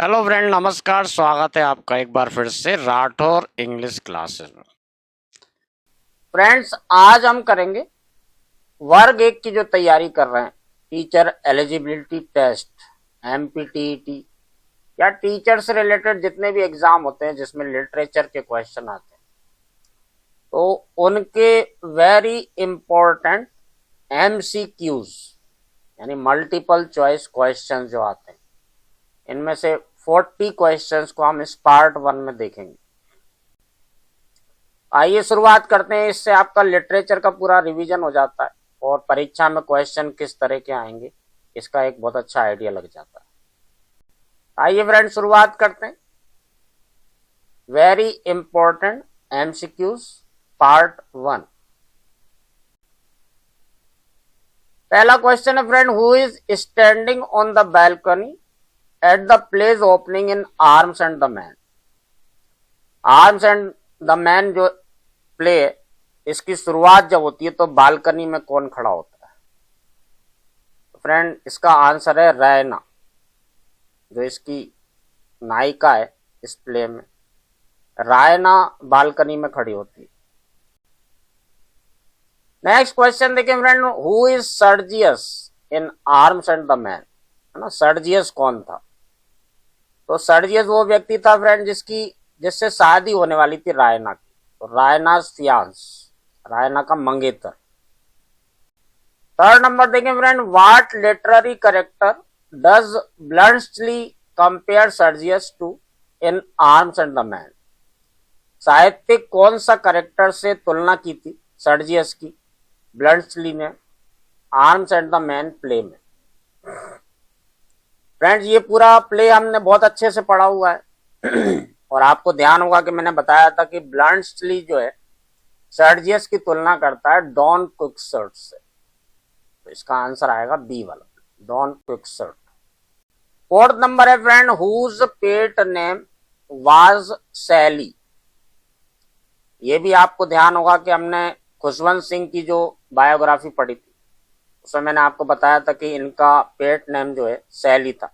Hello friend, नमस्कार। स्वागत है आपका एक बार फिर से राठौर इंग्लिश क्लासेस में। फ्रेंड्स, आज हम करेंगे वर्ग 1 की जो तैयारी कर रहे हैं, टीचर एलिजिबिलिटी टेस्ट, एमपीटीईटी या टीचर से रिलेटेड जितने भी एग्जाम होते हैं जिसमें लिटरेचर के क्वेश्चन आते हैं, तो उनके वेरी इंपॉर्टेंट एमसीक्यूज यानी मल्टीपल चॉइस क्वेश्चन जो आते हैं, इनमें से 40 क्वेश्चंस को हम इस पार्ट 1 में देखेंगे। आइए शुरुआत करते हैं। इससे आपका लिटरेचर का पूरा रिवीजन हो जाता है और परीक्षा में क्वेश्चन किस तरह के आएंगे इसका एक बहुत अच्छा आइडिया लग जाता है। आइए फ्रेंड, शुरुआत करते हैं। Very important MCQs part 1। पहला क्वेश्चन है friend, who is standing on the balcony at the play's opening in Arms and the Man। Arms and the man जो प्ले, इसकी शुरुआत जब होती है तो बालकनी में कौन खड़ा होता है? फ्रेंड, इसका आंसर है रैना, जो इसकी नायिका है इस प्ले में। रायना बालकनी में खड़ी होती है। नेक्स्ट क्वेश्चन देखिए friend, who is Sergius in arms and the man, है ना। सर्जियस कौन था? तो सर्जियस वो व्यक्ति था फ्रेंड जिससे शादी होने वाली थी रायना की। तो रायना फियांस, रायना का मंगेतर। थर्ड नंबर देखें friend, what literary character does Bluntschli compare Sergius to in arms and the Man. साहित्यिक कौन सा कैरेक्टर से तुलना की थी सर्जियस की ब्लंट्सली ने arms and the man play में? फ्रेंड्स, ये पूरा प्ले हमने बहुत अच्छे से पढ़ा हुआ है और आपको ध्यान होगा कि मैंने बताया था कि ब्लंट्सली जो है सर्जियस की तुलना करता है डॉन क्विक्सर्ट से। तो इसका आंसर आएगा बी वाला, डॉन क्विक्सर्ट। फोर्थ नंबर है friend, whose pet name was Sally. ये भी आपको ध्यान होगा कि हमने खुशवंत सिंह की जो बायोग्राफी पढ़ी थी उसमें मैंने आपको बताया था कि इनका पेट नेम जो है सैली था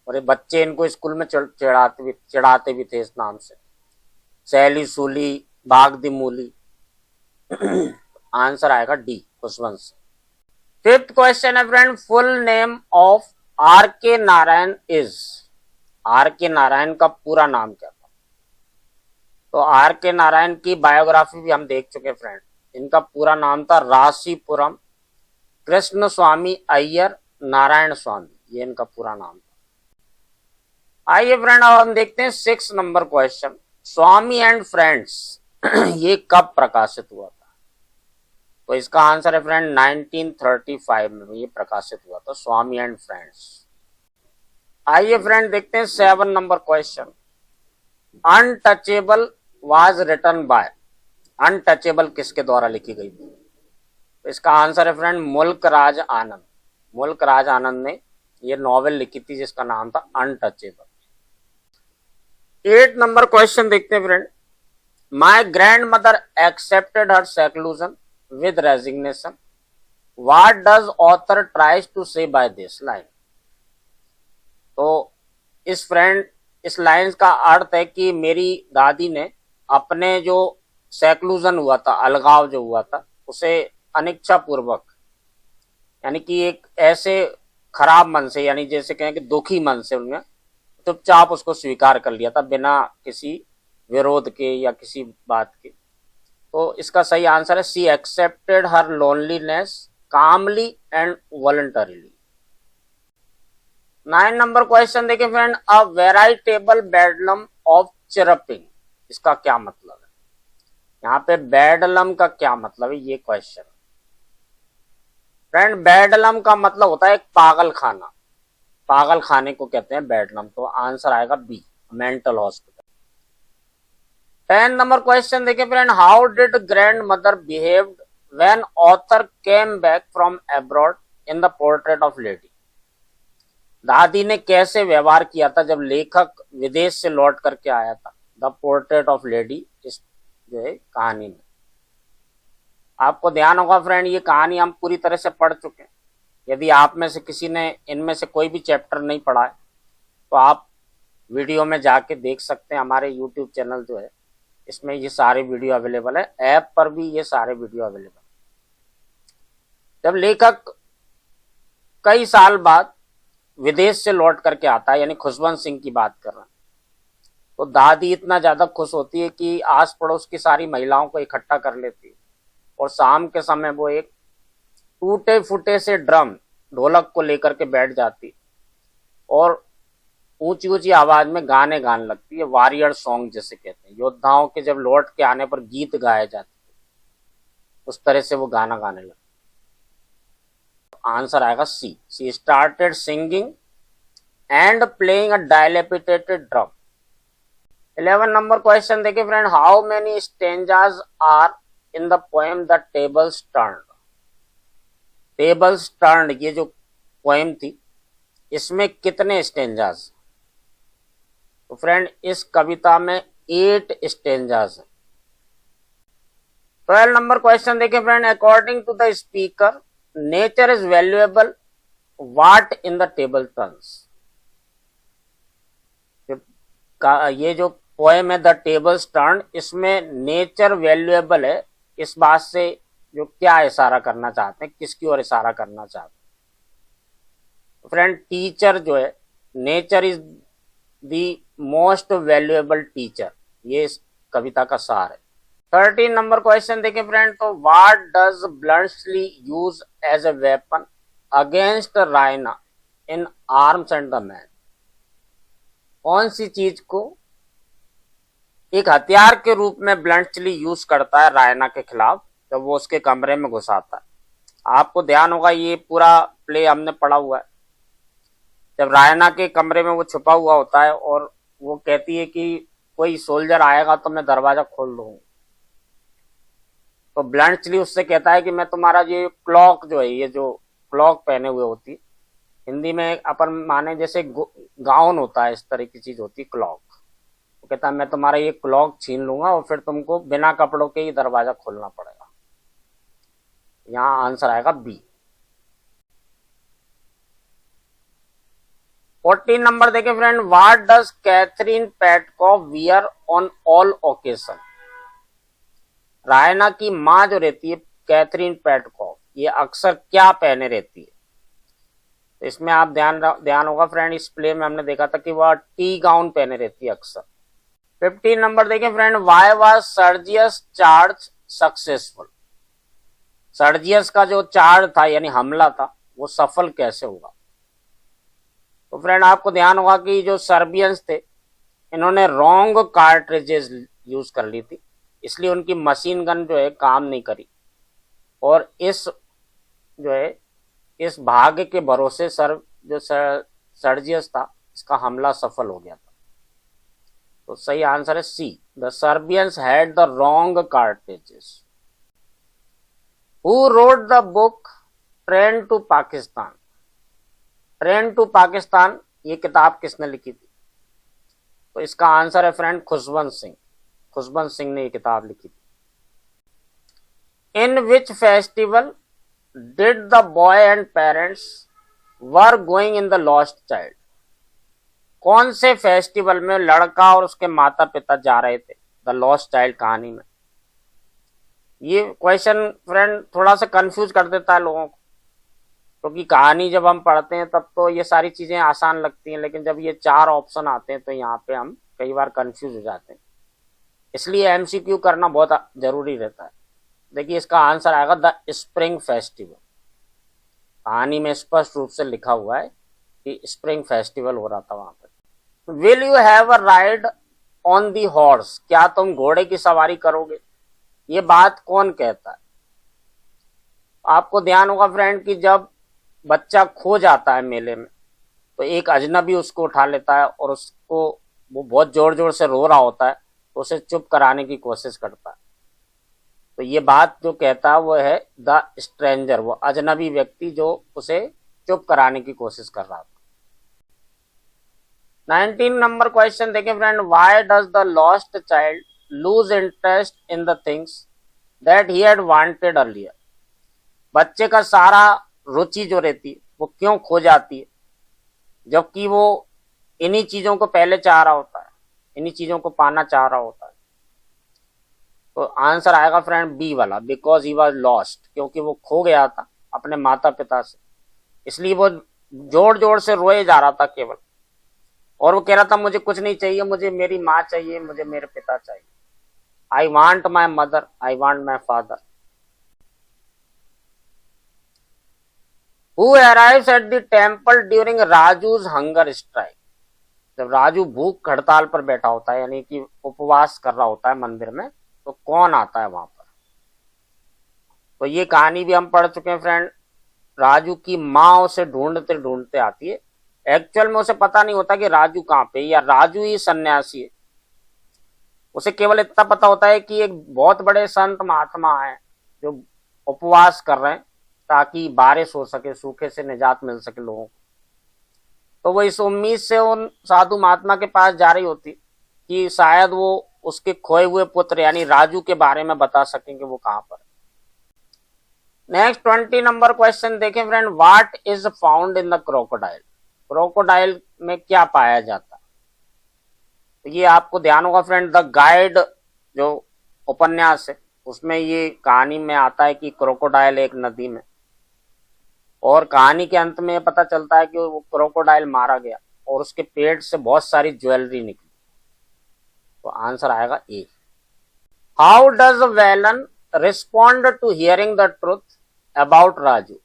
और ये बच्चे इनको स्कूल में चिढ़ाते भी थे इस नाम से, सैली, सूली, भाग दी मूली। आंसर आएगा D, Khushwant Singh. Fifth question है friend, full name of R K Narayan is. Are K Narayan का पूरा नाम क्या था? तो आर के नारायण की बायोग्राफी भी हम देख चुके फ्रेंड। इनका पूरा नाम था राशीपुरम कृष्ण स्वामी अय्यर नारायण स्वामी, ये इनका पूरा नाम था। आइए फ्रेंड, अब हम देखते हैं 6 number question, Swami and friends ये कब प्रकाशित हुआ था? तो इसका आंसर है फ्रेंड 1935 में ये प्रकाशित हुआ था, स्वामी एंड फ्रेंड्स। आइए फ्रेंड, देखते हैं 7 number question, untouchable was written by. Untouchable किसके द्वारा लिखी गई थी? तो इसका आंसर है फ्रेंड मुल्क राज आनंद। मुल्क राज आनंद ने ये नॉवेल लिखी थी जिसका नाम था अनटचेबल। 8 नंबर क्वेश्चन देखते हैं friend, my grandmother accepted her seclusion with resignation, what does author tries to say by this line. तो इस लाइन का अर्थ है कि मेरी दादी ने अपने जो सेक्लूजन हुआ था, अलगाव जो हुआ था, उसे अनिच्छा पूर्वक, यानी कि एक ऐसे खराब मन से, यानी जैसे कहें कि दुखी मन से उन्होंने चुपचाप उसको स्वीकार कर लिया था बिना किसी विरोध के या किसी बात के। तो इसका सही आंसर है C, accepted her loneliness calmly and voluntarily. 9 number question देखिए friend, a veritable bedlam of chirping, इसका क्या मतलब है? यहाँ पे बेडलम का क्या मतलब है, ये क्वेश्चन। फ्रेंड, बेडलम का मतलब होता है एक पागल खाना, पागल खाने को कहते हैं बेडलम। तो आंसर आएगा B, mental hospital. 10 number question देखिए friend, how did grandmother behaved when author came back from abroad in the Portrait of Lady. दादी ने कैसे व्यवहार किया था जब लेखक विदेश से लौट करके आया था द पोर्ट्रेट ऑफ लेडी इस जो है कहानी में। आपको ध्यान होगा फ्रेंड, ये कहानी हम पूरी तरह से पढ़ चुके हैं। यदि आप में से किसी ने इनमें से कोई भी चैप्टर नहीं पढ़ा है तो आप वीडियो में जाके देख सकते हैं, हमारे यूट्यूब चैनल जो है इसमें ये सारे वीडियो अवेलेबल है, ऐप पर भी ये सारे वीडियो अवेलेबल। जब लेखक कई साल बाद विदेश से लौट करके आता है, यानी खुशवंत सिंह की बात कर रहे हैं, तो दादी इतना ज्यादा खुश होती है कि आस पड़ोस की सारी महिलाओं को इकट्ठा कर लेती है और शाम के समय वो एक टूटे फूटे से ड्रम ढोलक को लेकर के बैठ जाती और ऊंची ऊंची आवाज में गाने गाने लगती है, वॉरियर सॉन्ग जिसे कहते हैं, योद्धाओं के जब लौट के आने पर गीत गाए जाते हैं, उस तरह से वो गाना गाने लगती। आंसर आएगा C. She started singing and playing a dilapidated drum. 11 number question देखिए friend, how many stanzas are in the poem The Tables Turned. Tables Turned ये जो पोएम थी इसमें कितने स्टेंजास? तो फ्रेंड इस कविता में 8 स्टेंजास है। 12 नंबर क्वेश्चन देखिए friend, according to the speaker nature is valuable what in the table turns. ये जो पोएम है द टेबल्स टर्न, इसमें नेचर वैल्यूएबल है, इस बात से जो क्या इशारा करना चाहते हैं, किसकी ओर इशारा करना चाहते हैं? फ्रेंड टीचर जो है, nature is the most valuable teacher, ये इस कविता का सार है। 13 नंबर क्वेश्चन देखें फ्रेंड, तो what does Bluntschli use as a weapon against Raina in arms and the man. कौन सी चीज को एक हथियार के रूप में ब्लंटली यूज करता है रायना के खिलाफ जब वो उसके कमरे में घुस आता है? आपको ध्यान होगा ये पूरा प्ले हमने पढ़ा हुआ है। जब रायना के कमरे में वो छुपा हुआ होता है और वो कहती है कि कोई सोल्जर आएगा तो मैं दरवाजा खोल दूंगा, तो ब्लंटली उससे कहता है कि मैं तुम्हारा ये क्लॉक जो है, ये जो क्लॉक पहने हुए होती, हिंदी में अपन माने जैसे गाउन होता है, इस तरह की चीज होती क्लॉक, वो कहता है मैं तुम्हारा ये क्लॉक छीन लूंगा और फिर तुमको बिना कपड़ों के ही दरवाजा खोलना पड़ेगा। यहाँ आंसर आएगा बी। 14 नंबर देखें friend, what does Catherine Petkoff wear on all occasion. रायना की माँ जो रहती है कैथरीन पेटकॉफ, ये अक्सर क्या पहने रहती है? तो इसमें आप ध्यान होगा फ्रेंड, इस प्ले में हमने देखा था कि वह टी गाउन पहने रहती है अक्सर। 15 नंबर देखें friend, why was Sergius charge successful. Sergius का जो चार्ज था यानी हमला था वो सफल कैसे हुआ? तो फ्रेंड आपको ध्यान होगा कि जो सर्बियंस थे इन्होंने रॉन्ग कार्ट्रिजेस यूज कर ली थी, इसलिए उनकी मशीन गन जो है काम नहीं करी और इस भाग्य के भरोसे सर्जियस था, इसका हमला सफल हो गया था। तो सही आंसर है C, the Serbians had the wrong cartridges. Who wrote the book Train to Pakistan. Train to Pakistan ये किताब किसने लिखी थी? तो इसका आंसर है फ्रेंड खुशवंत सिंह। खुशवंत सिंह ने ये किताब लिखी थी। In which festival did the boy and parents were going in the lost Child. कौन से फेस्टिवल में लड़का और उसके माता पिता जा रहे थे द लॉस्ट चाइल्ड कहानी में? ये क्वेश्चन फ्रेंड थोड़ा सा कंफ्यूज कर देता है लोगों को, क्योंकि कहानी जब हम पढ़ते हैं तब तो ये सारी चीजें आसान लगती हैं, लेकिन जब ये 4 ऑप्शन आते हैं तो यहाँ पे हम कई बार कंफ्यूज हो जाते हैं, इसलिए एमसीक्यू करना बहुत जरूरी रहता है। देखिए इसका आंसर आएगा द स्प्रिंग फेस्टिवल। कहानी में स्पष्ट रूप से लिखा हुआ है कि स्प्रिंग फेस्टिवल हो रहा था वहां पर। Will you have a ride on the horse. क्या तुम घोड़े की सवारी करोगे? ये बात कौन कहता है? आपको ध्यान होगा फ्रेंड कि जब बच्चा खो जाता है मेले में तो एक अजनबी उसको उठा लेता है और उसको वो बहुत जोर जोर से रो रहा होता है तो उसे चुप कराने की कोशिश करता है। तो ये बात जो कहता है वो है द स्ट्रेंजर, वो अजनबी व्यक्ति जो उसे चुप कराने की कोशिश कर रहा था। 19 नंबर क्वेश्चन देखें friend, why does the lost child loose interest in the things that he had wanted earlier. बच्चे का सारा रुचि जो रहती है वो क्यों खो जाती है जबकि वो इन्हीं चीजों को पहले चाह रहा होता है, इन्हीं चीजों को पाना चाह रहा होता है। तो आंसर आएगा फ्रेंड बी वाला, बिकॉज ही वॉज लॉस्ट, क्योंकि वो खो गया था अपने माता पिता से, इसलिए वो जोर जोर से रोए जा रहा था केवल, और वो कह रहा था मुझे कुछ नहीं चाहिए, मुझे मेरी माँ चाहिए, मुझे मेरे पिता चाहिए। I want my mother, I want my father. Who arrives at the temple during Raju's hunger strike? जब राजू भूख हड़ताल पर बैठा होता है, यानी कि उपवास कर रहा होता है मंदिर में, तो कौन आता है वहां पर? तो ये कहानी भी हम पढ़ चुके हैं फ्रेंड। राजू की माँ उसे ढूंढते ढूंढते आती है। एक्चुअल में उसे पता नहीं होता कि राजू कहाँ पे, या राजू ही सन्यासी है। उसे केवल इतना पता होता है कि एक बहुत बड़े संत महात्मा है जो उपवास कर रहे हैं ताकि बारिश हो सके, सूखे से निजात मिल सके लोगों को। तो वो इस उम्मीद से उन साधु महात्मा के पास जा रही होती कि शायद वो उसके खोए हुए पुत्र यानी राजू के बारे में बता सकेंगे वो कहां पर। नेक्स्ट 20 नंबर क्वेश्चन देखें friend. What is found in the crocodile? Crocodile में क्या पाया जाता है? तो ये आपको ध्यान होगा फ्रेंड, द गाइड जो उपन्यास है उसमें ये कहानी में आता है कि क्रोकोडाइल एक नदी में, और कहानी के अंत में पता चलता है कि वो क्रोकोडाइल मारा गया और उसके पेट से बहुत सारी ज्वेलरी निकली। तो आंसर आएगा A. How does Velan respond to hearing the truth about Raju?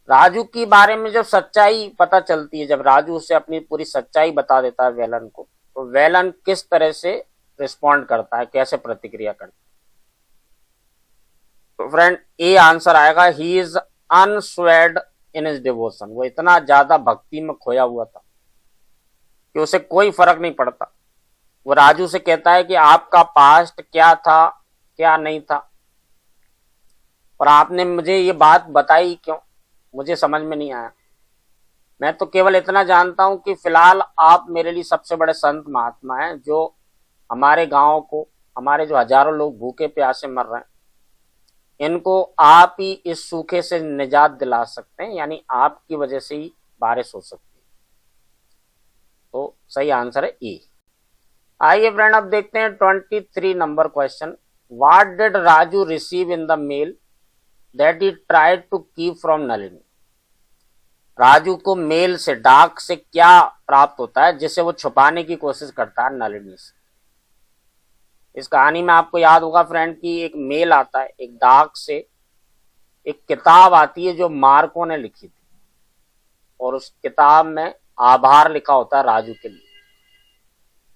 Raju के बारे में जब सच्चाई पता चलती है, जब राजू उसे अपनी पूरी सच्चाई बता देता है वेलन को, तो वेलन किस तरह से रिस्पॉन्ड करता है, कैसे प्रतिक्रिया करता है? तो फ्रेंड ए आंसर आएगा, he is unswayed in his devotion. वो इतना ज्यादा भक्ति में खोया हुआ था कि उसे कोई फर्क नहीं पड़ता। वो राजू से कहता है कि आपका पास्ट क्या था, क्या नहीं था, और आपने मुझे ये बात बताई क्यों, मुझे समझ में नहीं आया। मैं तो केवल इतना जानता हूं कि फिलहाल आप मेरे लिए सबसे बड़े संत महात्मा हैं जो हमारे गांव को, हमारे जो हजारों लोग भूखे प्यासे मर रहे हैं, इनको आप ही इस सूखे से निजात दिला सकते हैं, यानी आपकी वजह से ही बारिश हो सकती है। तो सही आंसर है ए। आइए फ्रेंड अब देखते हैं 23 number question. What did Raju receive in the mail that he tried to keep from Nalini? Raju को मेल से, डाक से क्या प्राप्त होता है जिसे वो छुपाने की कोशिश करता है नलिनी से? इस कहानी में आपको याद होगा फ्रेंड कि एक मेल आता है, एक डाक से एक किताब आती है जो मार्को ने लिखी थी, और उस किताब में आभार लिखा होता है राजू के लिए,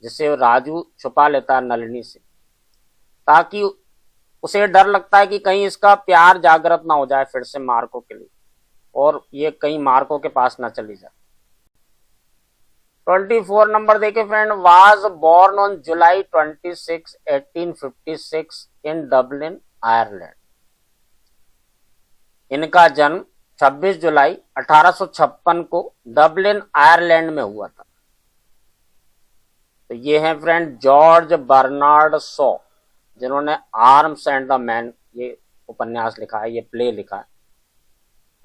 जिसे राजू छुपा लेता है नलिनी से, ताकि उसे डर लगता है कि कहीं इसका प्यार जागृत ना हो जाए फिर से मार्को के लिए, और ये कहीं मार्को के पास ना चली जाए। 24 नंबर देखे friend. Was born on July 26, 1856 in Dublin Ireland. इनका जन्म 26 जुलाई 1856 को डबलिन आयरलैंड में हुआ था। तो ये हैं फ्रेंड जॉर्ज बर्नार्ड शॉ, जिन्होंने आर्म्स एंड द मैन ये उपन्यास लिखा है, ये प्ले लिखा है।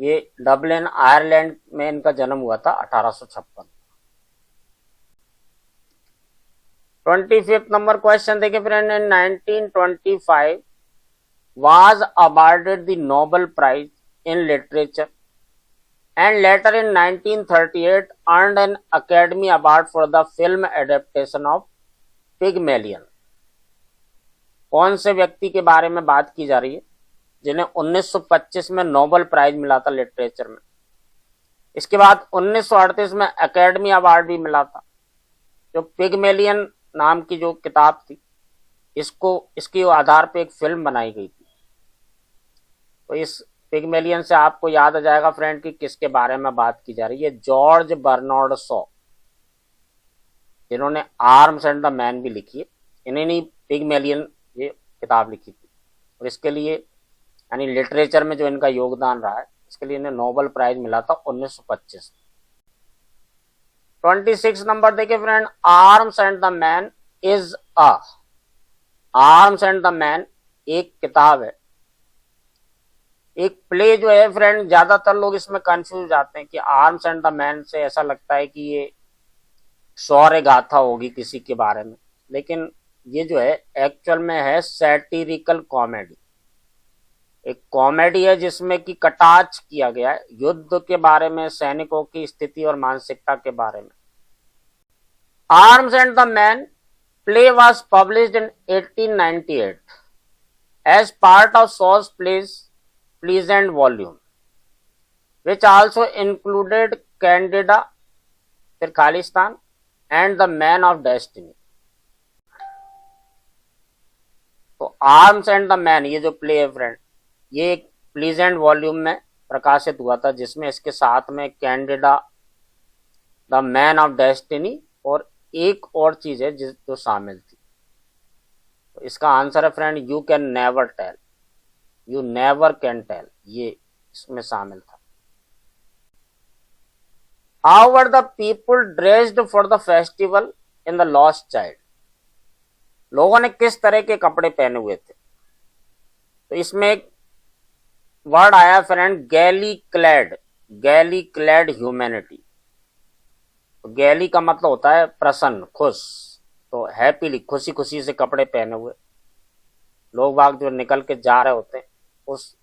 ये डबलिन आयरलैंड में इनका जन्म हुआ था 1856। 25th नंबर क्वेश्चन देखिए friend. In 1925 was awarded the Nobel Prize in Literature and later in 1938 earned an Academy Award for the film adaptation of Pygmalion। कौन से व्यक्ति के बारे में बात की जा रही है जिन्हें 1925 में नोबेल प्राइज मिला था लिटरेचर में? इसके बाद 1938 में एकेडमी अवार्ड भी मिला था। जो पिगमेलियन नाम की जो किताब थी, इसके आधार पे एक फिल्म बनाई गई थी। तो इस पिगमेलियन से आपको याद आ जाएगा फ्रेंड कि किसके बारे में बात की जा रही है। जॉर्ज बर्नार्ड शॉ, जिन्होंने आर्म्स एंड द मैन भी लिखी है, इन्होंने पिगमेलियन ये किताब लिखी थी, और इसके लिए यानी लिटरेचर में जो इनका योगदान रहा है, इसके लिए इन्हें नोबेल प्राइज मिला था 1925। 26 नंबर देखिए friend. Arms and the man is a. Arms and the man एक किताब है, एक प्ले जो है फ्रेंड। ज्यादातर लोग इसमें कंफ्यूज जाते हैं कि आर्म्स एंड द मैन से ऐसा लगता है कि ये शौर्य गाथा होगी किसी के बारे में, लेकिन ये जो है एक्चुअल में है सैटिरिकल कॉमेडी। एक कॉमेडी है जिसमें कि कटाक्ष किया गया है युद्ध के बारे में, सैनिकों की स्थिति और मानसिकता के बारे में। Arms and the man play was published in 1898 as part of Shaw's plays Pleasant volume, which also included Candida, फिर Khalistan, and the Man of Destiny। तो आर्म्स एंड द मैन ये जो प्ले है फ्रेंड, ये एक प्लीजेंट वॉल्यूम में प्रकाशित हुआ था, जिसमें इसके साथ में Candida, the man of destiny और एक और चीज है जो शामिल थी। तो इसका आंसर है friend you can never tell, you never can tell, ये इसमें शामिल था। How were the people dressed for the festival in the lost child? लोगों ने किस तरह के कपड़े पहने हुए थे? तो इसमें एक वर्ड आया फ्रेंड गैली क्लैड, गैली क्लैड ह्यूमैनिटी। तो गैली का मतलब होता है प्रसन्न, खुश, तो हैप्पीली, खुशी खुशी से कपड़े पहने हुए लोग बाग जो निकल के जा रहे होते हैं उस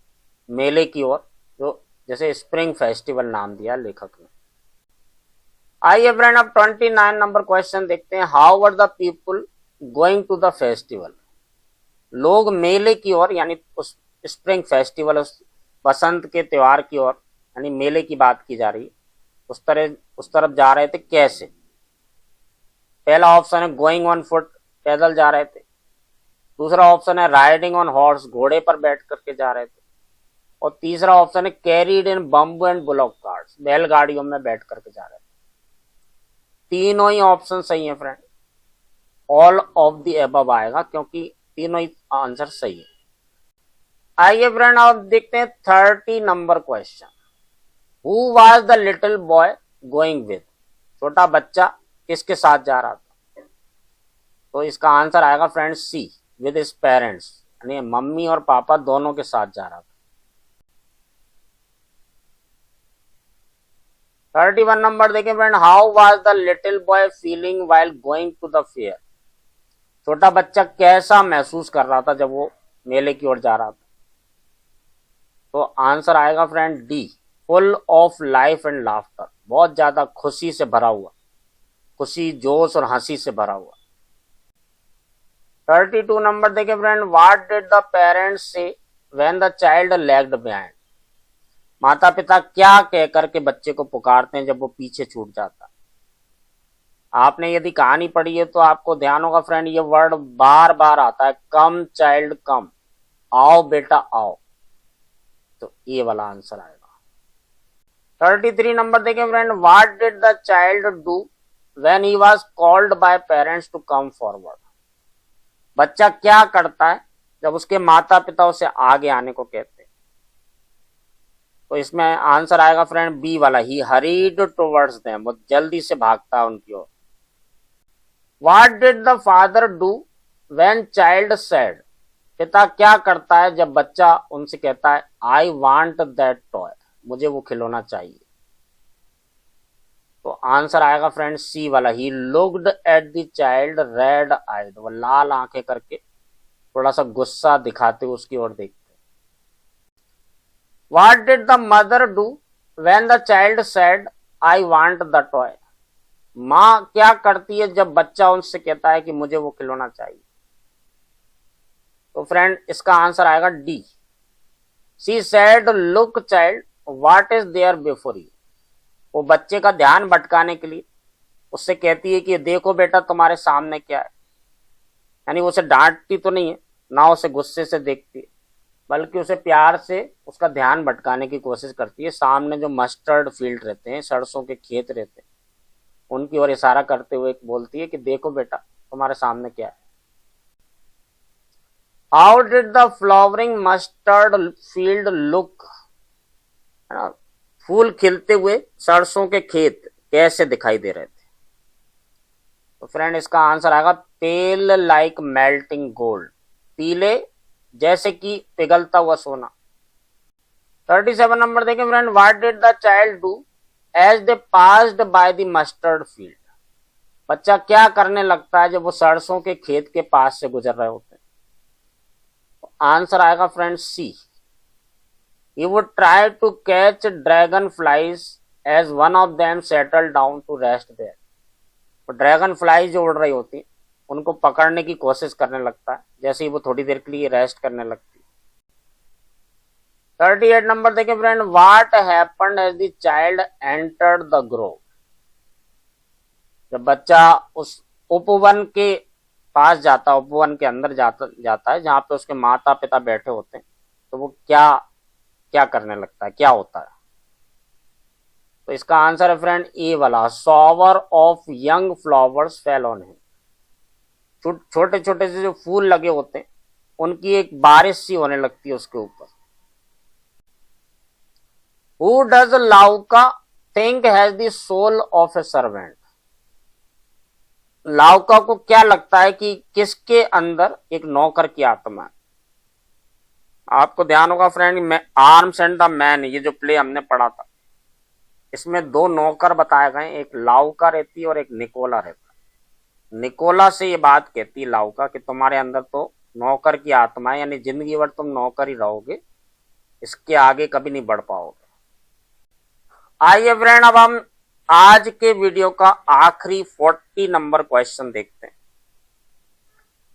मेले की ओर, जो जैसे स्प्रिंग फेस्टिवल नाम दिया लेखक ने। आइए फ्रेंड अब 29 नंबर क्वेश्चन देखते हैं। How were the people going to the festival? लोग मेले की ओर, यानी उस स्प्रिंग फेस्टिवल, उस बसंत के त्योहार की ओर, यानी मेले की बात की जा रही है, उस तरफ जा रहे थे कैसे? पहला ऑप्शन है गोइंग ऑन फुट, पैदल जा रहे थे। दूसरा ऑप्शन है राइडिंग ऑन हॉर्स, घोड़े पर बैठ करके जा रहे थे। और तीसरा ऑप्शन है carried in bamboo and bullock carts, बैलगाड़ियों में बैठ करके जा रहे थे। तीनों ही ऑप्शन सही है friend, all of the above आएगा क्योंकि तीनों ही आंसर सही है। आइए फ्रेंड अब देखते हैं 30 number question. Who was the little boy going with? छोटा बच्चा किसके साथ जा रहा था? तो इसका आंसर आएगा friend C, with his parents, यानी मम्मी और पापा दोनों के साथ जा रहा था। 31 नंबर देखें friend. How was the little boy feeling while going to the fair? छोटा बच्चा कैसा महसूस कर रहा था जब वो मेले की ओर जा रहा था? तो आंसर आएगा friend D, full of life and laughter, बहुत ज्यादा खुशी से भरा हुआ, खुशी, जोश और हंसी से भरा हुआ। 32 नंबर देखें friend. What did the parents say when the child lagged behind? माता पिता क्या कह करके बच्चे को पुकारते हैं जब वो पीछे छूट जाता? आपने यदि कहानी पढ़ी है तो आपको ध्यान होगा फ्रेंड, ये वर्ड बार बार आता है, कम चाइल्ड कम, आओ बेटा आओ। तो ये वाला आंसर आएगा। 33 नंबर देखें friend. What did the child do when he was called by parents to come forward? बच्चा क्या करता है जब उसके माता पिता उसे आगे आने को कहते हैं? तो इसमें आंसर आएगा फ्रेंड बी वाला, ही हरीड टुवर्ड्स देम, वो जल्दी से भागता है उनकी ओर। What did the father do when child said? पिता क्या करता है जब बच्चा उनसे कहता है आई वांट दैट टॉय, मुझे वो खिलौना चाहिए? तो आंसर आएगा फ्रेंड सी वाला, he looked at the child red eyed, वो लाल आंखें करके थोड़ा सा गुस्सा दिखाते हुए उसकी ओर देखते। What did the mother do when the child said I want the toy? माँ क्या करती है जब बच्चा उनसे कहता है कि मुझे वो खिलौना चाहिए? तो फ्रेंड इसका आंसर आएगा D, she said look child what is there before you, वो बच्चे का ध्यान भटकाने के लिए उससे कहती है कि देखो बेटा तुम्हारे सामने क्या है, यानी उसे डांटती तो नहीं है, ना उसे गुस्से से देखती है, बल्कि उसे प्यार से उसका ध्यान भटकाने की कोशिश करती है। सामने जो मस्टर्ड फील्ड रहते हैं, सरसों के खेत रहते हैं, उनकी ओर इशारा करते हुए बोलती है कि देखो बेटा तुम्हारे सामने क्या है। How did the flowering mustard field look? फूल खिलते हुए सरसों के खेत कैसे दिखाई दे रहे थे? तो फ्रेंड इसका आंसर आएगा पेल लाइक मेल्टिंग गोल्ड, पीले जैसे कि पिघलता हुआ सोना। 37 नंबर देखें friend. What did the child do as they passed by the mustard field? बच्चा क्या करने लगता है जब वो सरसों के खेत के पास से गुजर रहे होते हैं? आंसर आएगा friend C. He would try to catch dragonflies as one of them settled down to rest there. तो ड्रैगन फ्लाई जो उड़ रही होती है उनको पकड़ने की कोशिश करने लगता है जैसे ही वो थोड़ी देर के लिए रेस्ट करने लगती है। 38 नंबर देखें friend, what happened as the child entered the grove. जब बच्चा उस उपवन के पास जाता है, उपवन के अंदर जाता है जहां पे उसके माता पिता बैठे होते हैं, तो वो क्या क्या करने लगता है, क्या होता है? तो इसका आंसर है फ्रेंड ए वाला, shower of young flowers fell on him. छोटे छोटे से जो फूल लगे होते हैं उनकी एक बारिश सी होने लगती है उसके ऊपर। Who does Luka think has the soul of a servant. Luka को क्या लगता है कि किसके अंदर एक नौकर की आत्मा है? आपको ध्यान होगा friend, arms and the man, ये जो प्ले हमने पढ़ा था, इसमें दो नौकर बताए गए, एक लाउका रहती है और एक निकोला रहता है। निकोला से ये बात कहती है लाउका कि तुम्हारे अंदर तो नौकर की आत्मा है, यानी जिंदगी भर तुम नौकर ही रहोगे, इसके आगे कभी नहीं बढ़ पाओगे। आइए फ्रेंड, अब हम आज के वीडियो का आखिरी 40 नंबर क्वेश्चन देखते हैं।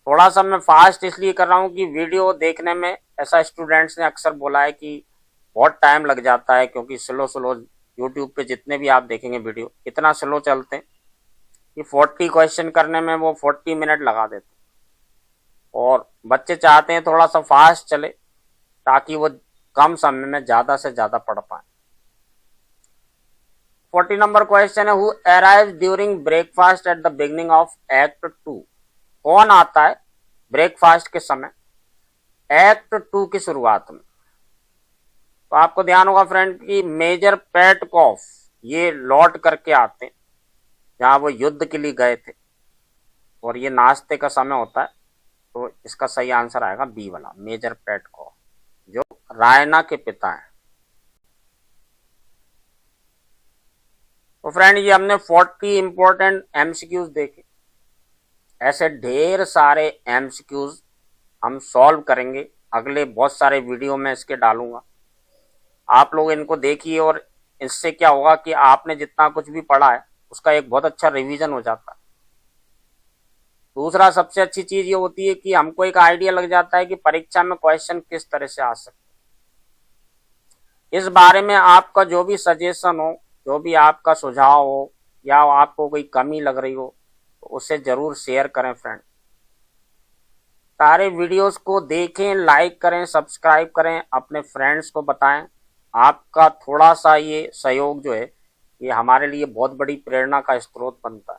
थोड़ा सा मैं फास्ट इसलिए कर रहा हूं कि वीडियो देखने में ऐसा स्टूडेंट्स ने अक्सर बोला है कि बहुत टाइम लग जाता है, क्योंकि स्लो यूट्यूब पे जितने भी आप देखेंगे वीडियो इतना स्लो चलते हैं कि 40 क्वेश्चन करने में वो 40 मिनट लगा देते हैं। और बच्चे चाहते हैं थोड़ा सा फास्ट चले ताकि वो कम समय में ज्यादा से ज्यादा पढ़ पाए। 40 नंबर क्वेश्चन है, who arrives during breakfast at the beginning of act 2। कौन आता है ब्रेकफास्ट के समय एक्ट 2 की शुरुआत में? तो आपको ध्यान होगा फ्रेंड कि मेजर पेटकॉफ ये लौट करके आते हैं जहां वो युद्ध के लिए गए थे, और ये नाश्ते का समय होता है। तो इसका सही आंसर आएगा बी वाला, मेजर पेटकॉफ, जो रायना के पिता हैं। तो फ्रेंड ये हमने 40 इंपॉर्टेंट एमसीक्यूज देखे। ऐसे ढेर सारे एमसीक्यूज हम सॉल्व करेंगे, अगले बहुत सारे वीडियो में इसके डालूंगा। आप लोग इनको देखिए, और इससे क्या होगा कि आपने जितना कुछ भी पढ़ा है उसका एक बहुत अच्छा रिवीजन हो जाता है। दूसरा सबसे अच्छी चीज ये होती है कि हमको एक आइडिया लग जाता है कि परीक्षा में क्वेश्चन किस तरह से आ सकते हैं। इस बारे में आपका जो भी सजेशन हो, जो भी आपका सुझाव हो, या आपको कोई कमी लग रही हो, तो उसे जरूर शेयर करें फ्रेंड। सारे वीडियोस को देखें, लाइक करें, सब्सक्राइब करें, अपने फ्रेंड्स को बताएं। आपका थोड़ा सा ये सहयोग जो है ये हमारे लिए बहुत बड़ी प्रेरणा का स्रोत बनता है।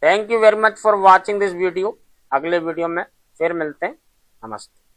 Thank you very much for watching this video. अगले वीडियो में फिर मिलते हैं। नमस्ते।